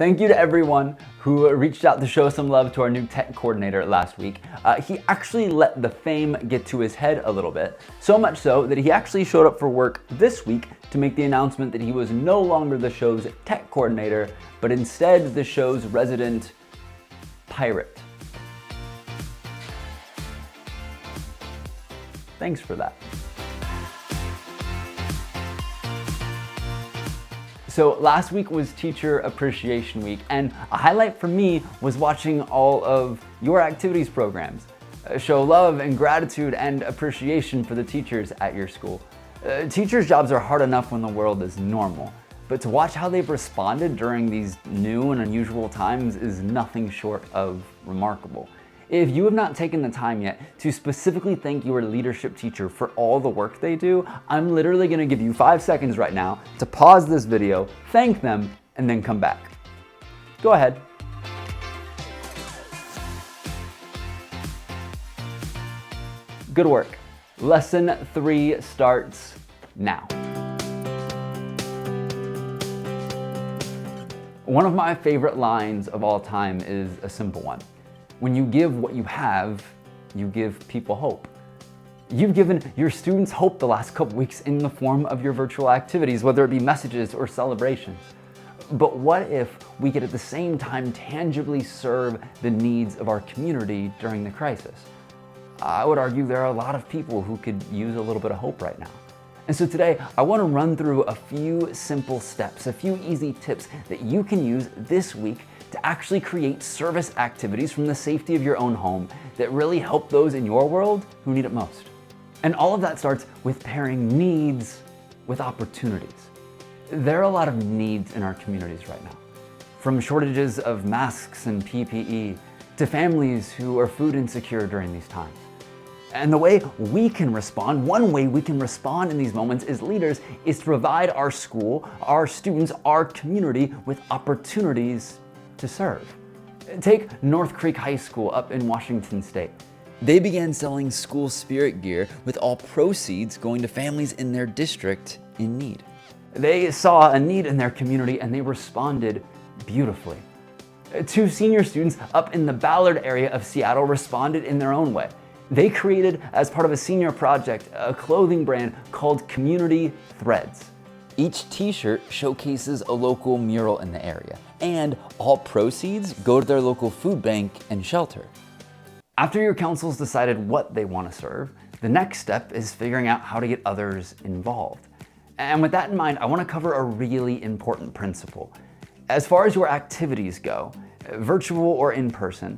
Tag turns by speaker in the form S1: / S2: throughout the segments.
S1: Thank you to everyone who reached out to show some love to our new tech coordinator last week. He actually let the fame get to his head a little bit, so much so that he actually showed up for work this week to make the announcement that he was no longer the show's tech coordinator, but instead the show's resident pirate. Thanks for that. So last week was Teacher Appreciation Week, and a highlight for me was watching all of your activities programs. Show love and gratitude and appreciation for the teachers at your school. Teachers' jobs are hard enough when the world is normal, but to watch how they've responded during these new and unusual times is nothing short of remarkable. If you have not taken the time yet to specifically thank your leadership teacher for all the work they do, I'm literally gonna give you 5 seconds right now to pause this video, thank them, and then come back. Go ahead. Good work. Lesson 3 starts now. One of my favorite lines of all time is a simple one. When you give what you have, you give people hope. You've given your students hope the last couple weeks in the form of your virtual activities, whether it be messages or celebrations. But what if we could at the same time tangibly serve the needs of our community during the crisis? I would argue there are a lot of people who could use a little bit of hope right now. And so today, I want to run through a few simple steps, a few easy tips that you can use this week to actually create service activities from the safety of your own home that really help those in your world who need it most. And all of that starts with pairing needs with opportunities. There are a lot of needs in our communities right now, from shortages of masks and PPE to families who are food insecure during these times. And the way we can respond, one way we can respond in these moments as leaders is to provide our school, our students, our community with opportunities to serve. Take North Creek High School up in Washington State. They began selling school spirit gear with all proceeds going to families in their district in need. They saw a need in their community and they responded beautifully. 2 senior students up in the Ballard area of Seattle responded in their own way. They created, as part of a senior project, a clothing brand called Community Threads. Each t-shirt showcases a local mural in the area, and all proceeds go to their local food bank and shelter. After your councils decided what they want to serve, the next step is figuring out how to get others involved. And with that in mind, I want to cover a really important principle. As far as your activities go, virtual or in person,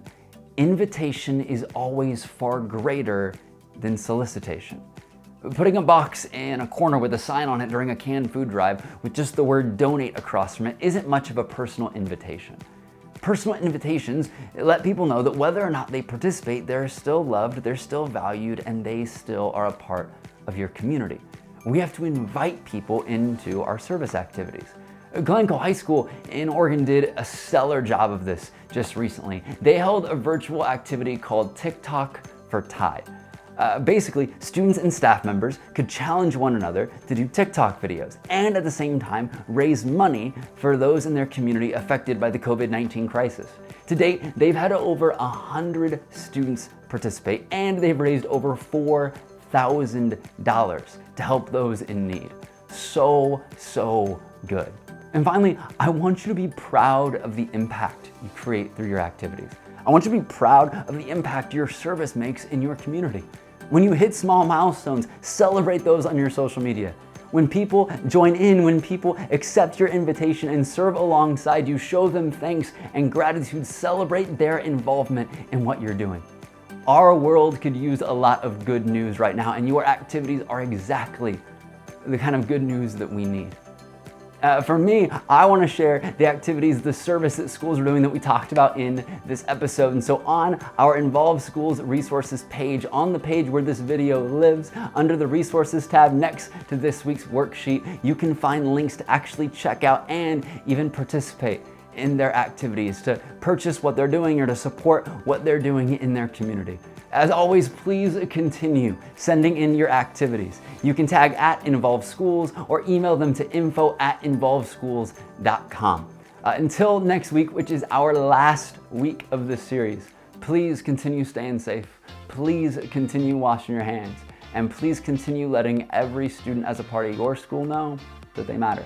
S1: invitation is always far greater than solicitation. Putting a box in a corner with a sign on it during a canned food drive with just the word donate across from it isn't much of a personal invitation. Personal invitations let people know that whether or not they participate, they're still loved, they're still valued, and they still are a part of your community. We have to invite people into our service activities. Glencoe High School in Oregon did a stellar job of this just recently. They held a virtual activity called TikTok for Tide. Basically, students and staff members could challenge one another to do TikTok videos and at the same time raise money for those in their community affected by the COVID-19 crisis. To date, they've had over 100 students participate and they've raised over $4,000 to help those in need. So good. And finally, I want you to be proud of the impact you create through your activities. I want you to be proud of the impact your service makes in your community. When you hit small milestones, celebrate those on your social media. When people join in, when people accept your invitation and serve alongside you, show them thanks and gratitude, celebrate their involvement in what you're doing. Our world could use a lot of good news right now, and your activities are exactly the kind of good news that we need. For me, I want to share the activities, the service that schools are doing that we talked about in this episode. And so on our Involve Schools resources page, on the page where this video lives, under the resources tab next to this week's worksheet, you can find links to actually check out and even participate in their activities, to purchase what they're doing or to support what they're doing in their community. As always, please continue sending in your activities. You can tag @Involve Schools or email them to info@involveschools.com. Until next week, which is our last week of this series, please continue staying safe. Please continue washing your hands. And please continue letting every student as a part of your school know that they matter.